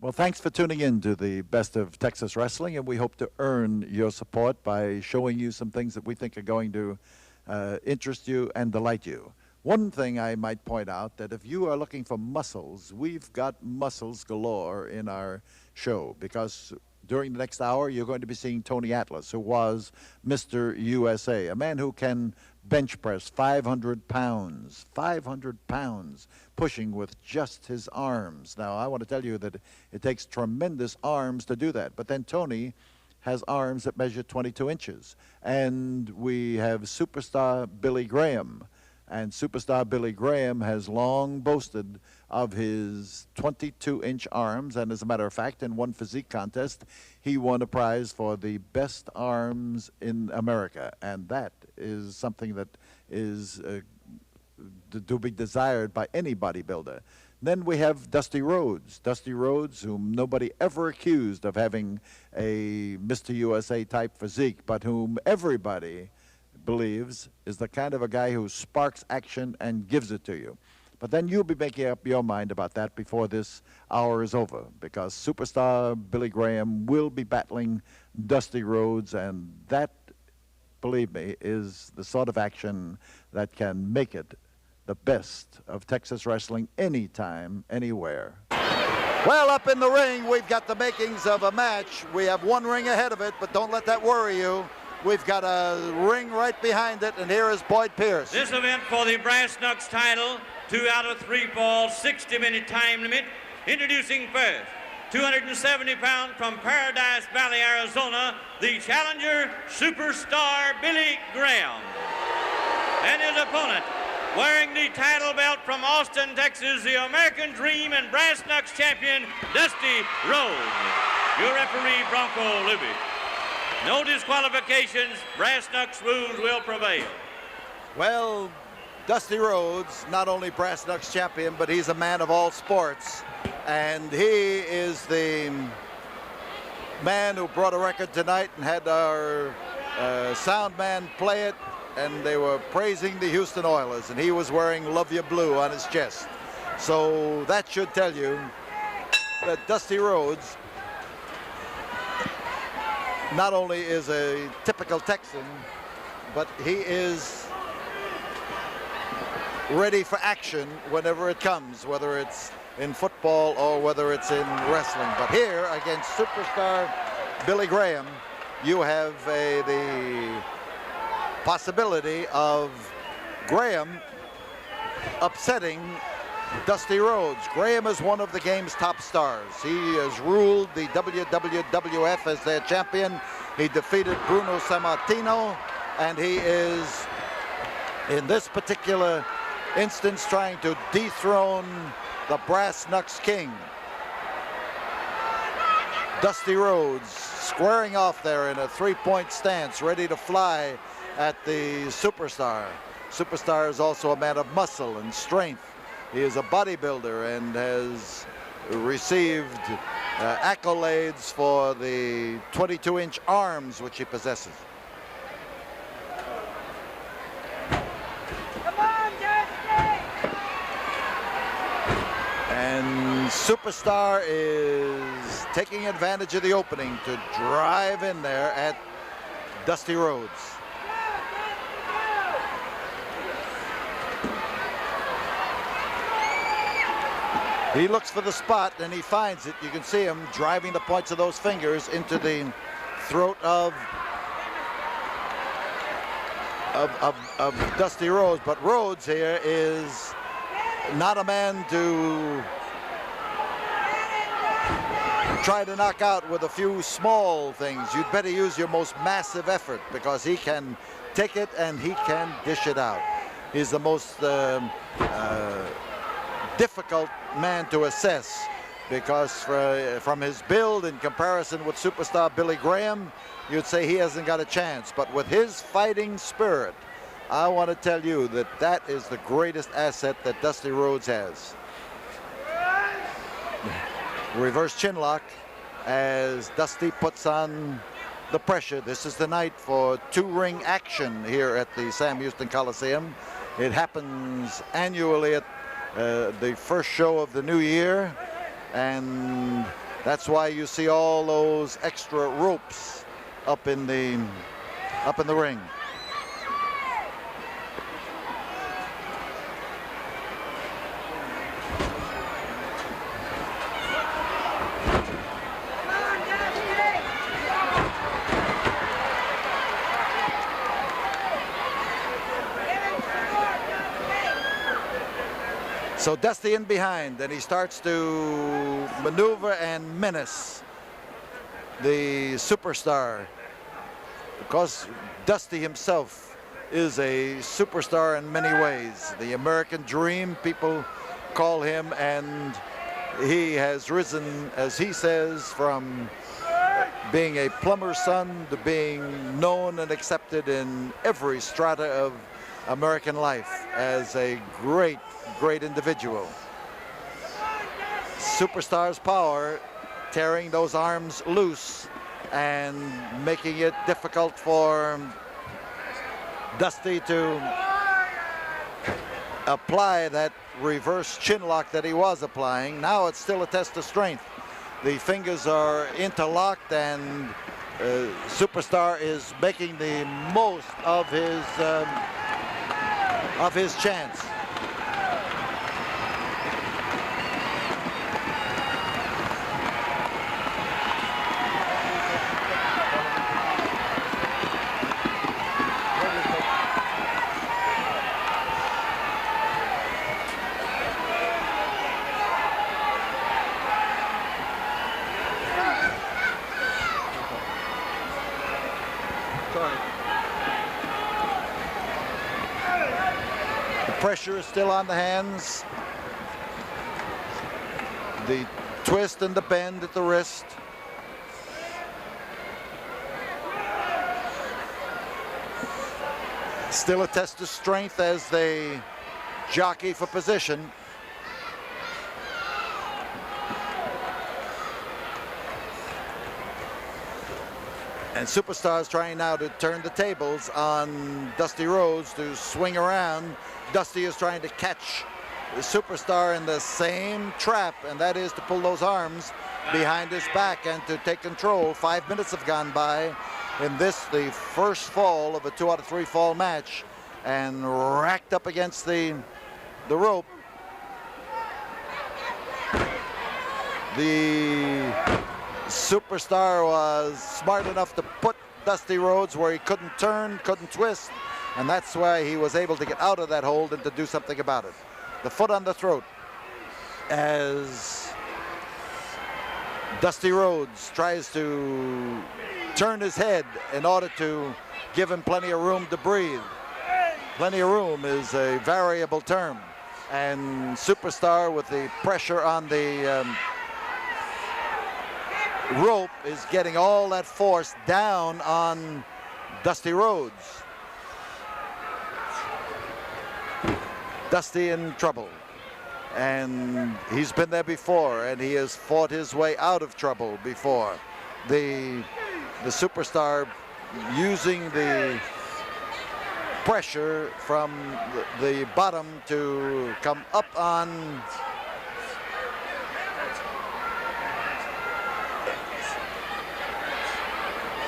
Well, thanks for tuning in to the Best of Texas Wrestling, and we hope to earn your support by showing you some things that we think are going to interest you and delight you. One thing I might point out, that if you are looking for muscles, we've got muscles galore in our show, because during the next hour, you're going to be seeing Tony Atlas, who was Mr. USA, a man who can bench press 500 pounds, pushing with just his arms. Now, I want to tell you that it takes tremendous arms to do that, but then Tony has arms that measure 22 inches. And we have superstar Billy Graham. And superstar Billy Graham has long boasted of his 22-inch arms. And as a matter of fact, in one physique contest, he won a prize for the best arms in America. And that is something that is to be desired by any bodybuilder. Then we have Dusty Rhodes. Dusty Rhodes, whom nobody ever accused of having a Mr. USA type physique, but whom everybody believes is the kind of a guy who sparks action and gives it to you. But then you'll be making up your mind about that before this hour is over, because superstar Billy Graham will be battling Dusty Rhodes, and that, believe me, is the sort of action that can make it the best of Texas wrestling anytime, anywhere. Well, up in the ring, we've got the makings of a match. We have one ring ahead of it, but don't let that worry you. We've got a ring right behind it, and here is Boyd Pierce. This event for the Brass Knucks title, 2 out of 3 falls, 60-minute time limit. Introducing first, 270 pounds from Paradise Valley, Arizona, the challenger, superstar Billy Graham. And his opponent, wearing the title belt from Austin, Texas, the American Dream and Brass Knucks champion, Dusty Rhodes. Your referee, Bronco Luby. No disqualifications. Brass Knucks rules will prevail. Well, Dusty Rhodes, not only Brass Knucks champion, but he's a man of all sports. And he is the man who brought a record tonight and had our sound man play it. And they were praising the Houston Oilers, and he was wearing Love You Blue on his chest. So that should tell you that Dusty Rhodes not only is a typical Texan, but he is ready for action whenever it comes, whether it's in football or whether it's in wrestling. But here, against superstar Billy Graham, you have the possibility of Graham upsetting Dusty Rhodes. Graham is one of the game's top stars. He has ruled the WWF as their champion. He defeated Bruno Sammartino, and he is, in this particular instance, trying to dethrone the Brass Knucks King. Dusty Rhodes squaring off there in a three-point stance, ready to fly at the superstar. Superstar is also a man of muscle and strength. He is a bodybuilder and has received accolades for the 22-inch arms which he possesses. Come on, Dusty! And superstar is taking advantage of the opening to drive in there at Dusty Rhodes. He looks for the spot and he finds it. You can see him driving the points of those fingers into the throat of Dusty Rhodes. But Rhodes here is not a man to try to knock out with a few small things. You'd better use your most massive effort, because he can take it and he can dish it out. He's the most difficult man to assess, because from his build in comparison with superstar Billy Graham, you'd say he hasn't got a chance. But with his fighting spirit, I want to tell you that that is the greatest asset that Dusty Rhodes has. Reverse chinlock as Dusty puts on the pressure. This is the night for two-ring action here at the Sam Houston Coliseum. It happens annually at the first show of the new year, and That's why you see all those extra ropes up in the ring. So Dusty in behind, and he starts to maneuver and menace the superstar, because Dusty himself is a superstar in many ways. The American Dream, people call him, and he has risen, as he says, from being a plumber's son to being known and accepted in every strata of American life as a great individual. Superstar's power, tearing those arms loose and making it difficult for Dusty to apply that reverse chin lock that he was applying. Now it's still a test of strength. The fingers are interlocked, and Superstar is making the most of his chance. Pressure is still on the hands. The twist and the bend at the wrist. Still a test of strength as they jockey for position. And Superstar's trying now to turn the tables on Dusty Rhodes to swing around. Dusty is trying to catch the Superstar in the same trap, and that is to pull those arms behind his back and to take control. 5 minutes have gone by in this, the first fall of a 2 out of 3 fall match, and racked up against the rope. The Superstar was smart enough to put Dusty Rhodes where he couldn't turn, couldn't twist, and that's why he was able to get out of that hold and to do something about it. The foot on the throat as Dusty Rhodes tries to turn his head in order to give him plenty of room to breathe. Plenty of room is a variable term, and Superstar, with the pressure on the rope, is getting all that force down on Dusty Rhodes. Dusty in trouble, and he's been there before, and he has fought his way out of trouble before. The Superstar using the pressure from the bottom to come up on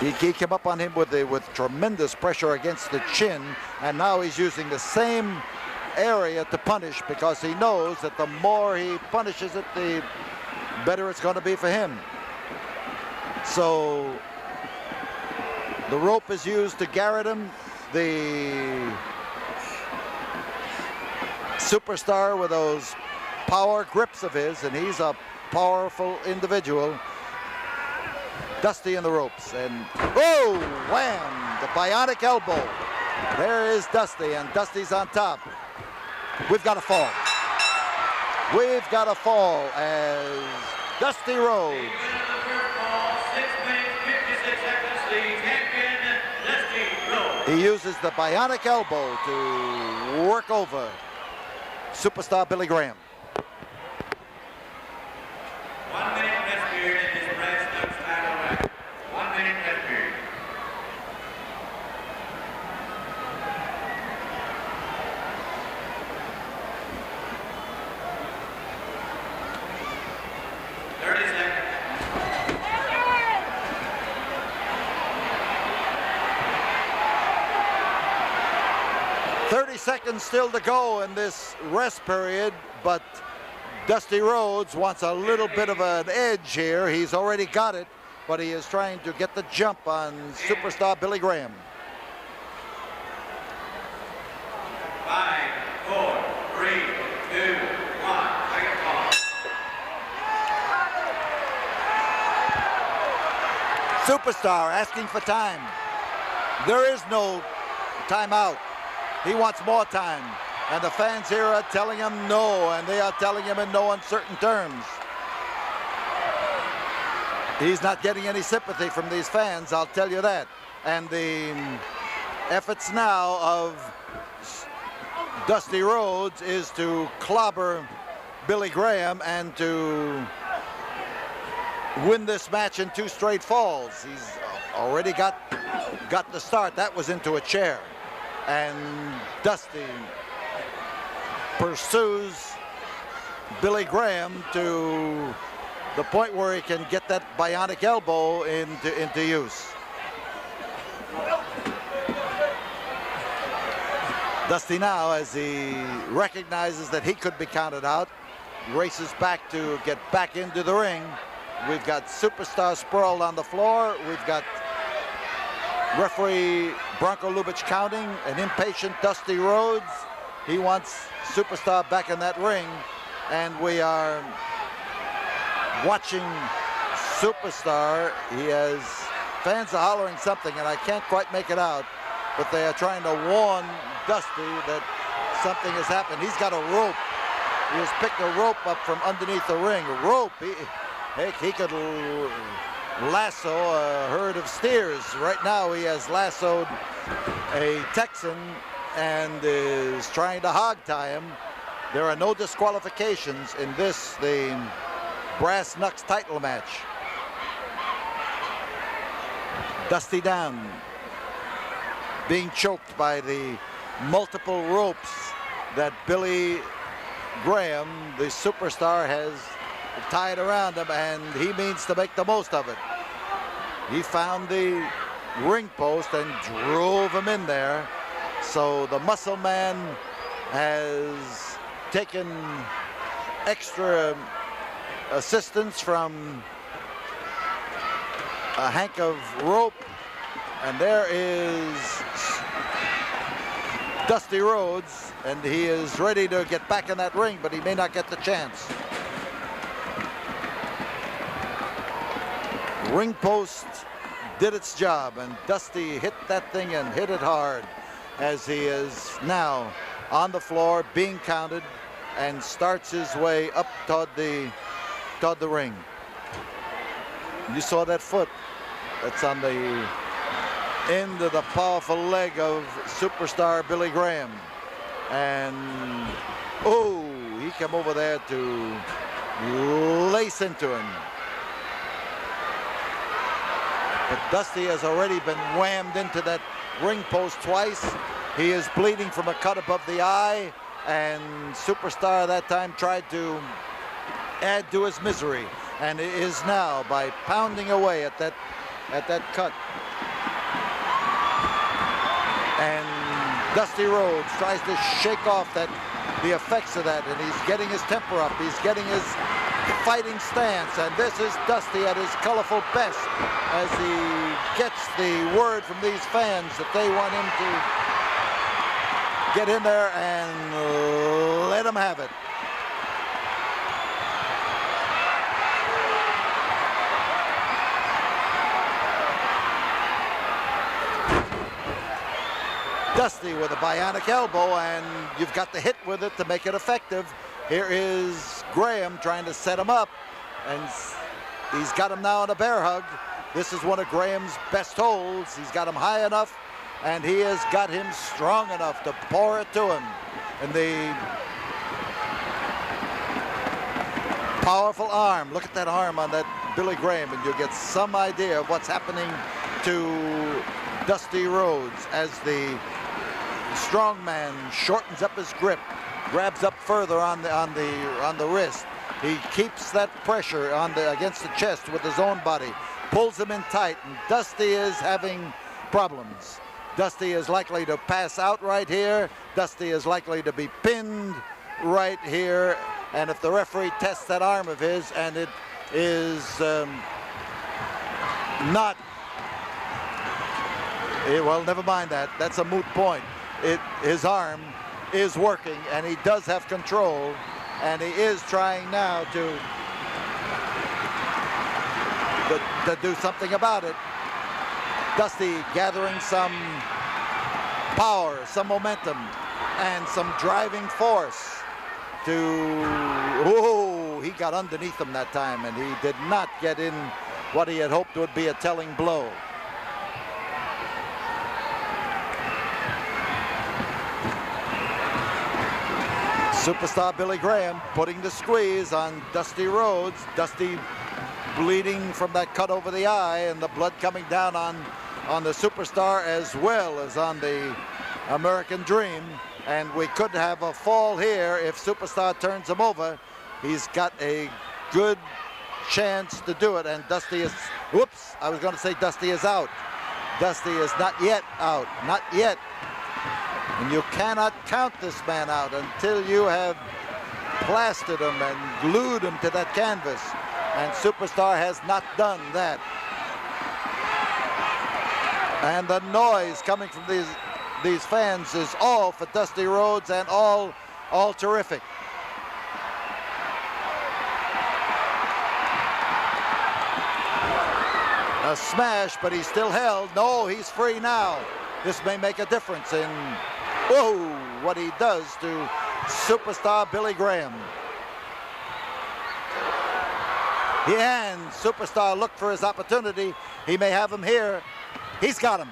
He came up on him with tremendous pressure against the chin, and now he's using the same area to punish, because he knows that the more he punishes it, the better it's going to be for him. So the rope is used to garrote him. The Superstar with those power grips of his, and he's a powerful individual. Dusty in the ropes, and oh, wham, the bionic elbow. There is Dusty, and Dusty's on top. We've got a fall. We've got a fall as Dusty Rhodes. 6 minutes, 56 seconds, the champion, Dusty Rhodes. He uses the bionic elbow to work over Superstar Billy Graham. 1 minute rest period in this brass knucks title match. 1 minute rest period. 30 seconds still to go in this rest period, but Dusty Rhodes wants a little bit of an edge here. He's already got it, but he is trying to get the jump on superstar Billy Graham. 5, 4, 3, 2, 1. Second ball. Superstar asking for time. There is no timeout. He wants more time. And the fans here are telling him no, and they are telling him in no uncertain terms. He's not getting any sympathy from these fans, I'll tell you that. And the efforts now of Dusty Rhodes is to clobber Billy Graham and to win this match in 2 straight falls. He's already got the start. That was into a chair. And Dusty pursues Billy Graham to the point where he can get that bionic elbow into use. Dusty now, as he recognizes that he could be counted out, races back to get back into the ring. We've got Superstar sprawled on the floor. We've got referee Bronco Lubitsch counting, an impatient Dusty Rhodes. He wants Superstar back in that ring, and we are watching Superstar. Fans are hollering something, and I can't quite make it out, but they are trying to warn Dusty that something has happened. He's got a rope. He has picked a rope up from underneath the ring. A rope. He could lasso a herd of steers. Right now he has lassoed a Texan and is trying to hog tie him. There are no disqualifications in this, the Brass Knucks title match. Dusty down, being choked by the multiple ropes that Billy Graham, the Superstar, has tied around him, and he means to make the most of it. He found the ring post and drove him in there. So the Muscle Man has taken extra assistance from a hank of rope, and there is Dusty Rhodes, and he is ready to get back in that ring, but he may not get the chance. Ring post did its job, and Dusty hit that thing and hit it hard, as he is now on the floor being counted and starts his way up toward the ring. You saw that foot. That's on the end of the powerful leg of Superstar Billy Graham. And oh, he came over there to lace into him. But Dusty has already been whammed into that ring post twice. He is bleeding from a cut above the eye, and Superstar that time tried to add to his misery, and it is now by pounding away at that cut. And Dusty Rhodes tries to shake off the effects of that, and he's getting his temper up. He's getting his fighting stance, and this is Dusty at his colorful best as he gets the word from these fans that they want him to get in there and let him have it. Dusty with a bionic elbow, and you've got to hit with it to make it effective. Here is Graham trying to set him up, and he's got him now in a bear hug. This is one of Graham's best holds. He's got him high enough, and he has got him strong enough to pour it to him. And the powerful arm, look at that arm on that Billy Graham, and you'll get some idea of what's happening to Dusty Rhodes as the strong man shortens up his grip, grabs up further on the wrist. He keeps that pressure against the chest with his own body, pulls him in tight, and Dusty is having problems. Dusty is likely to pass out right here. Dusty is likely to be pinned right here. And if the referee tests that arm of his and it is not, well, never mind that. That's a moot point. His arm is working and he does have control, and he is trying now to do something about it. Dusty gathering some power, some momentum, and some driving force to, oh, he got underneath him that time, and he did not get in what he had hoped would be a telling blow. Superstar Billy Graham putting the squeeze on Dusty Rhodes. Dusty bleeding from that cut over the eye, and the blood coming down on the Superstar as well as on the American Dream. And we could have a fall here if Superstar turns him over. He's got a good chance to do it, and Dusty is, whoops, I was going to say Dusty is out. Dusty is not yet out, not yet. And you cannot count this man out until you have plastered him and glued him to that canvas. And Superstar has not done that. And the noise coming from these fans is all for Dusty Rhodes, and all terrific. A smash, but he's still held. No, he's free now. This may make a difference in, whoa, what he does to Superstar Billy Graham. And Superstar looked for his opportunity. He may have him here. He's got him.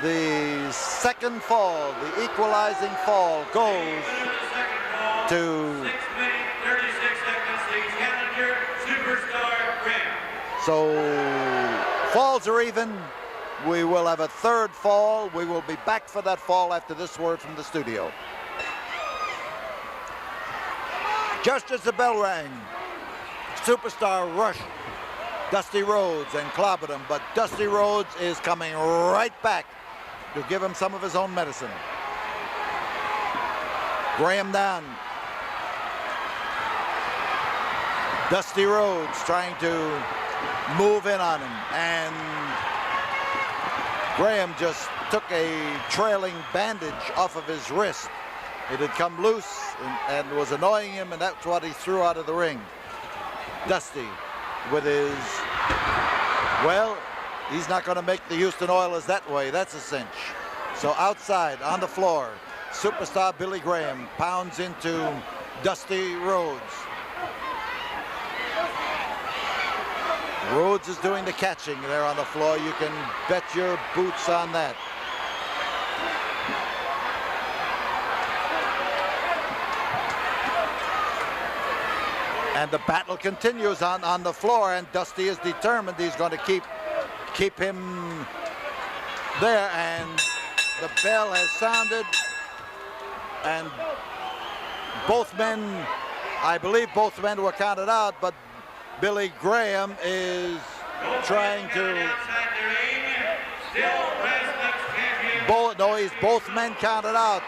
The second fall, the equalizing fall, goes to 6 minutes, 36 seconds, the challenger, Superstar Graham. So falls are even. We will have a third fall. We will be back for that fall after this word from the studio. Just as the bell rang, Superstar rushed Dusty Rhodes and clobbered him, but Dusty Rhodes is coming right back to give him some of his own medicine. Graham down. Dusty Rhodes trying to move in on him, and Graham just took a trailing bandage off of his wrist. It had come loose and was annoying him, and that's what he threw out of the ring. Dusty with his, well, he's not going to make the Houston Oilers that way. That's a cinch. So outside on the floor, Superstar Billy Graham pounds into Dusty Rhodes. Rhodes is doing the catching there on the floor. You can bet your boots on that. And the battle continues on the floor, and Dusty is determined he's going to keep him there, and the bell has sounded, and both men, I believe both men were counted out, but Billy Graham is trying to, both men counted out.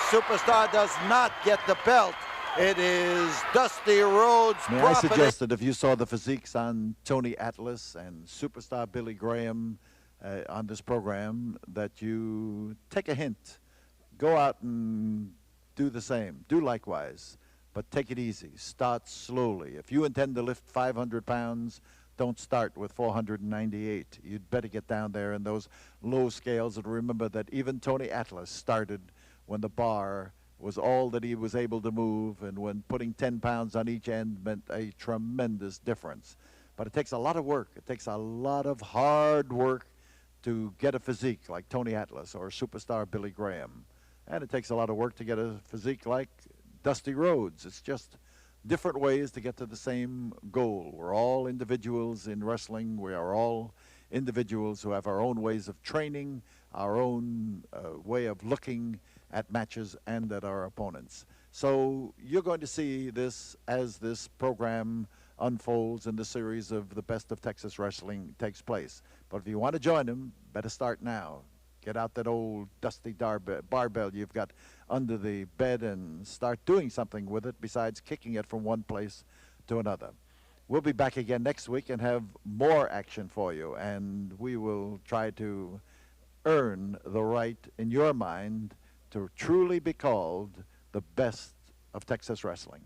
Superstar does not get the belt. It is Dusty Rhodes' May property. I suggest that if you saw the physiques on Tony Atlas and Superstar Billy Graham on this program, that you take a hint. Go out and do the same. Do likewise. But take it easy. Start slowly. If you intend to lift 500 pounds, don't start with 498. You'd better get down there in those low scales. And remember that even Tony Atlas started when the bar was all that he was able to move, and when putting 10 pounds on each end meant a tremendous difference. But it takes a lot of work. It takes a lot of hard work to get a physique like Tony Atlas or Superstar Billy Graham. And it takes a lot of work to get a physique like Dusty Rhodes. It's just different ways to get to the same goal. We're all individuals in wrestling. We are all individuals who have our own ways of training, our own way of looking at matches and at our opponents. So you're going to see this as this program unfolds and the series of the Best of Texas Wrestling takes place. But if you want to join them, better start now. Get out that old dusty barbell you've got under the bed and start doing something with it besides kicking it from one place to another. We'll be back again next week and have more action for you, and we will try to earn the right in your mind to truly be called the best of Texas wrestling.